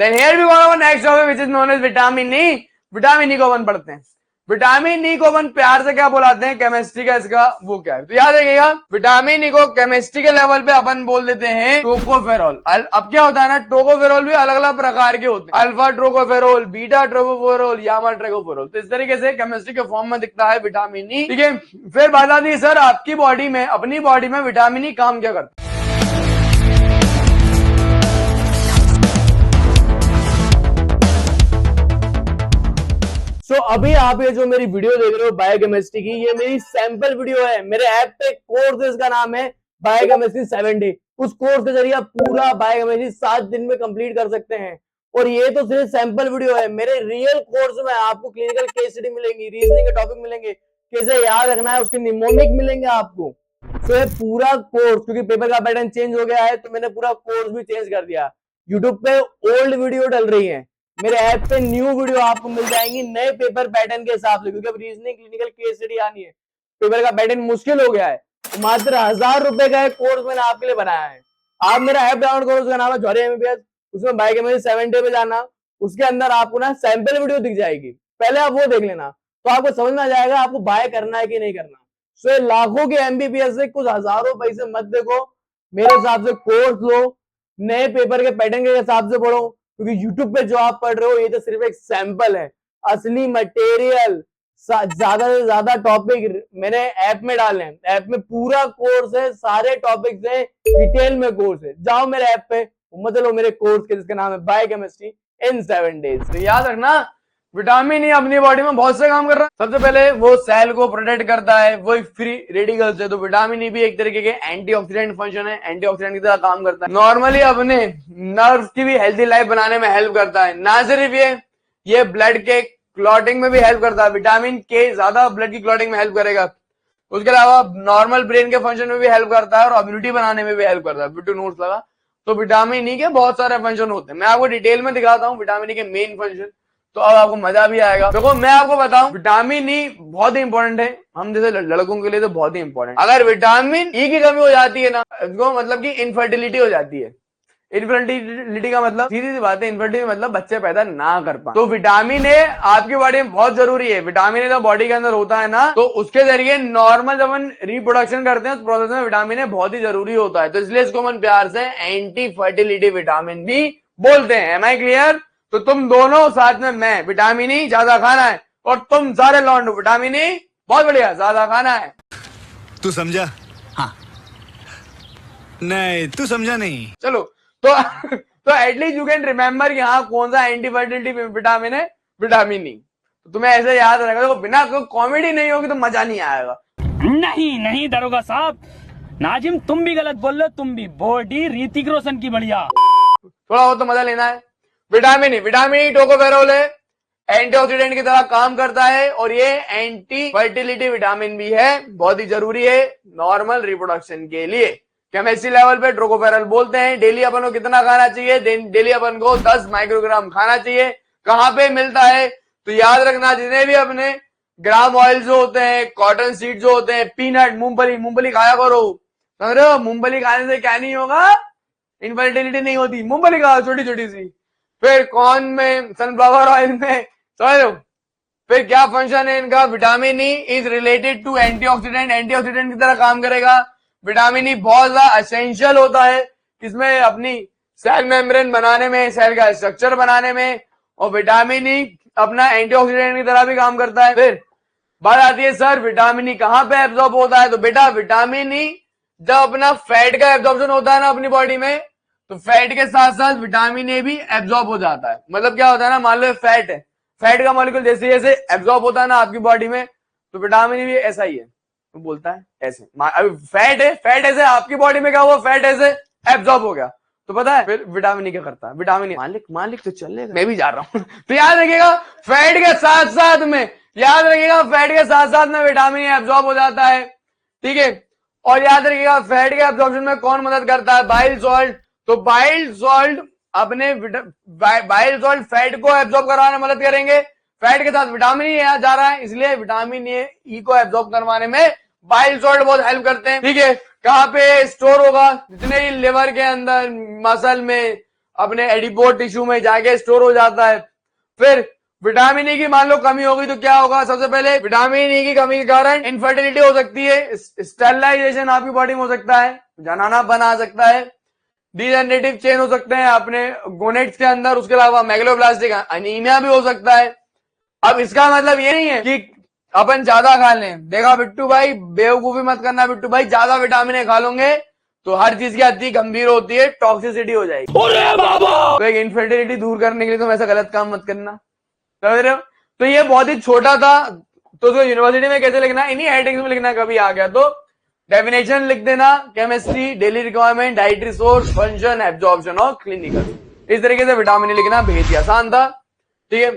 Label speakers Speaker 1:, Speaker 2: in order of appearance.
Speaker 1: Then here we go on our next topic which is known as vitamin E. Vitamin E को अपन पढ़ते हैं। Vitamin E को अपन प्यार से क्या बुलाते हैं, केमिस्ट्री का इसका वो क्या है, तो याद रखिएगा विटामिन ई को केमिस्ट्री के लेवल पे अपन बोल देते हैं टोकोफेरॉल। अब क्या होता है ना, टोकोफेरॉल भी अलग अलग प्रकार के होते हैं, अल्फा ट्रोकोफेरॉल, बीटा ट्रोकोफेरॉल, यामा ट्रोकोफेरॉल। तो इस तरीके से केमिस्ट्री के फॉर्म में दिखता है विटामिन ई। ठीक है, फिर बात आती है सर आपकी बॉडी में, अपनी बॉडी में विटामिन ई काम क्या करता है। अभी आप ये जो मेरी वीडियो देख रहे हो बायोकेमिस्ट्री की, ये मेरी सैंपल वीडियो है। मेरे ऐप पे कोर्स है, इसका नाम है बायोकेमिस्ट्री 7 डे। उस कोर्स के जरिए आप पूरा बायोकेमिस्ट्री 7 दिन में कंप्लीट कर सकते हैं। और ये तो सिर्फ सैंपल वीडियो है। मेरे रियल कोर्स में आपको क्लिनिकल केस स्टडी मिलेंगी, रीजनिंग के टॉपिक मिलेंगे, कैसे याद रखना है उसके निमोनिक मिलेंगे आपको। तो ये पूरा कोर्स, क्योंकि पेपर का पैटर्न चेंज हो गया है तो मैंने पूरा कोर्स भी चेंज कर दिया। यूट्यूब पे ओल्ड वीडियो डल रही है, मेरे ऐप पे न्यू वीडियो आपको मिल जाएंगी नए पेपर पैटर्न के हिसाब से, क्योंकि अब रीजनिंग क्लिनिकल केस स्टडी आनी है, पेपर का पैटर्न मुश्किल हो गया है। तो मात्र 1000 रुपए का एक कोर्स मैंने आपके लिए बनाया है। आप मेरा ऐप डाउनलोड करो, उसका नाम है जौहरी एमबीबीएस। उसमें बायोकेमिस्ट्री 7 डे पे जाना, उसके अंदर आपको ना सैंपल वीडियो दिख जाएगी, पहले आप वो देख लेना, तो आपको समझ में आ जाएगा आपको बाय करना है कि नहीं करना। सो लाखों के एमबीबीएस से कुछ हजारों पैसे मत देखो, मेरे हिसाब से कोर्स लो, नए पेपर के पैटर्न के हिसाब से पढ़ो, क्योंकि YouTube पे जो आप पढ़ रहे हो ये तो सिर्फ एक सैंपल है। असली मटेरियल, ज्यादा से ज्यादा टॉपिक मैंने ऐप में डाले हैं। ऐप में पूरा कोर्स है, सारे टॉपिक्स है, डिटेल में कोर्स है। जाओ मेरे ऐप पे, मत लो मेरे कोर्स के, जिसका नाम है बायोकेमिस्ट्री इन 7 डेज। तो याद रखना विटामिन ई अपनी बॉडी में बहुत से काम कर रहा है। सबसे पहले वो सेल को प्रोटेक्ट करता है, वो फ्री रेडिकल से। तो विटामिन ई भी एक तरीके के एंटीऑक्सीडेंट फंक्शन है, एंटीऑक्सीडेंट की तरह काम करता है। नॉर्मली अपने नर्व्स की भी हेल्थी लाइफ बनाने में हेल्प करता है। ना सिर्फ ये ब्लड के क्लॉटिंग में भी हेल्प करता है। विटामिन के ज्यादा ब्लड की क्लॉटिंग में हेल्प करेगा। उसके अलावा नॉर्मल ब्रेन के फंक्शन में भी हेल्प करता है और इम्यूनिटी बनाने में भी हेल्प करता है। बिट्टू नोट्स लगा। तो विटामिन ई के बहुत सारे फंक्शन होते हैं, मैं आपको डिटेल में दिखाता हूँ विटामिन ई के मेन फंक्शन, तो अब आपको मजा भी आएगा। देखो मैं आपको बताऊं, विटामिन ई बहुत ही इंपॉर्टेंट है, हम जैसे लड़कों के लिए तो बहुत ही इंपॉर्टेंट। अगर विटामिन ई की कमी हो जाती है ना, इसको मतलब कि इनफर्टिलिटी हो जाती है। इनफर्टिलिटी का मतलब सीधी सी बात है, इनफर्टिलिटी मतलब बच्चे पैदा ना कर पाए। तो विटामिन ए आपकी बॉडी में बहुत जरूरी है। विटामिन ए जब बॉडी के अंदर होता है ना, तो उसके जरिए नॉर्मल जब हम रिप्रोडक्शन करते हैं उस प्रोसेस में विटामिन ए बहुत ही जरूरी होता है। तो इसलिए इसको हम प्यार से एंटी फर्टिलिटी विटामिन भी बोलते हैं। Am I clear? तो तुम दोनों साथ में, मैं विटामिन ई ज्यादा खाना है और तुम सारे लौंडो विटामिन ई बहुत बढ़िया ज्यादा खाना है।
Speaker 2: तू समझा? हाँ। नहीं तू समझा नहीं।
Speaker 1: चलो तो एटलीस्ट यू कैन रिमेम्बर कि हाँ कौन सा एंटी फर्टिलिटी विटामिन है, विटामिन ई। तो तुम्हें ऐसे याद रहेगा। तो बिना कॉमेडी नहीं होगी तो मजा नहीं आएगा।
Speaker 3: नहीं दरोगा साहब, नाजिम तुम भी गलत बोल रहे हो, तुम भी बॉडी ऋतिक रोशन की बढ़िया।
Speaker 1: थोड़ा हो तो मजा लेना है। विटामिन ई टोकोफेरॉल है, एंटीऑक्सीडेंट की तरह काम करता है और ये एंटी फर्टिलिटी विटामिन भी है, बहुत ही जरूरी है नॉर्मल रिप्रोडक्शन के लिए। केमिस्ट्री लेवल पे टोकोफेरॉल बोलते हैं। डेली अपन को कितना खाना चाहिए? डेली अपन को 10 माइक्रोग्राम खाना चाहिए। कहाँ पे मिलता है? तो याद रखना, जितने भी अपने ग्राम ऑयल जो होते हैं, कॉटन सीड जो होते हैं, पीनट, मूंगफली खाया करो। समझ रहे हो? मूंगफली खाने से क्या नहीं होगा? इनफर्टिलिटी नहीं होती। मूंगफली खाओ छोटी छोटी सी। फिर कॉर्न में, सनफ्लावर ऑयल में, समझ लो। फिर क्या फंक्शन है इनका? Vitamin E is related to antioxidant, antioxidant की तरह काम करेगा। विटामिन ई बहुत ज्यादा एसेंशियल होता है किसमें? अपनी सेल मेम्ब्रेन बनाने में, सेल का स्ट्रक्चर बनाने में। और विटामिन ई अपना एंटीऑक्सीडेंट की तरह भी काम करता है। फिर बात आती है सर विटामिन ई कहाँ पे एब्जॉर्ब होता है? तो बेटा विटामिन ई जब अपना फैट का एब्जॉर्प्शन होता है ना अपनी बॉडी में, तो फैट के साथ साथ विटामिन ए भी एब्जॉर्ब हो जाता है। मतलब क्या होता है ना, मान लो फैट है, फैट का मॉलिक्यूल जैसे जैसे एब्जॉर्ब होता है ना आपकी बॉडी में, तो विटामिन ए भी ऐसा ही है, तो बोलता है ऐसे। अभी फैट है, फैट ऐसे आपकी बॉडी में क्या हुआ? फैट ऐसे एब्जॉर्ब हो गया। तो पता है फिर विटामिन ई क्या करता है? विटामिन ई मालिक तो चलेगा, मैं भी जा रहा हूं। तो याद रखिएगा फैट के साथ साथ में, याद रखिएगा फैट के साथ साथ में विटामिन ए एब्जॉर्ब हो जाता है। ठीक है, और याद रखिएगा फैट के एब्जॉर्प्शन में कौन मदद करता है? Bile salt. तो बाइल सॉल्ट अपने बाइल सॉल्ट फैट को एब्जॉर्ब करवाने में मदद करेंगे। फैट के साथ विटामिन ई यहाँ जा रहा है, इसलिए विटामिन ई को एब्जॉर्ब करवाने में बाइल सॉल्ट बहुत हेल्प करते हैं। ठीक है, कहाँ पे स्टोर होगा? जितने ही लिवर के अंदर, मसल में, अपने एडिपोज टिश्यू में जाके स्टोर हो जाता है। फिर विटामिन ई की मान लो कमी होगी तो क्या होगा? सबसे पहले विटामिन ई की कमी के कारण इनफर्टिलिटी हो सकती है, स्टेरिलाइजेशन आपकी बॉडी में हो सकता है, जनाना बना सकता है, डिजेनरेटिव चेंज हो सकते हैं अपने गोनेट्स के अंदर, उसके अलावा मेगलोब्लास्टिक अनीमिया भी हो सकता है। अब इसका मतलब ये नहीं है कि अपन ज्यादा खा लें। देखा बिट्टू भाई, बेवकूफी मत करना बिट्टू भाई, ज्यादा विटामिन ए खा लोगे तो हर चीज की अति गंभीर होती है, टॉक्सिसिटी हो जाएगी। तो एक इनफर्टिलिटी दूर करने के लिए तुम ऐसा गलत काम मत करना, समझ रहे हो? तो ये बहुत ही छोटा था, तो उसको यूनिवर्सिटी में कैसे लिखना है, इन्हीं हेडिंग्स में लिखना। कभी आ गया तो डेफिनेशन लिख देना, chemistry, daily requirement, dietary source, function, absorption और क्लिनिकल। इस तरीके से विटामिन लिखना बेहद ही आसान था, ठीक है।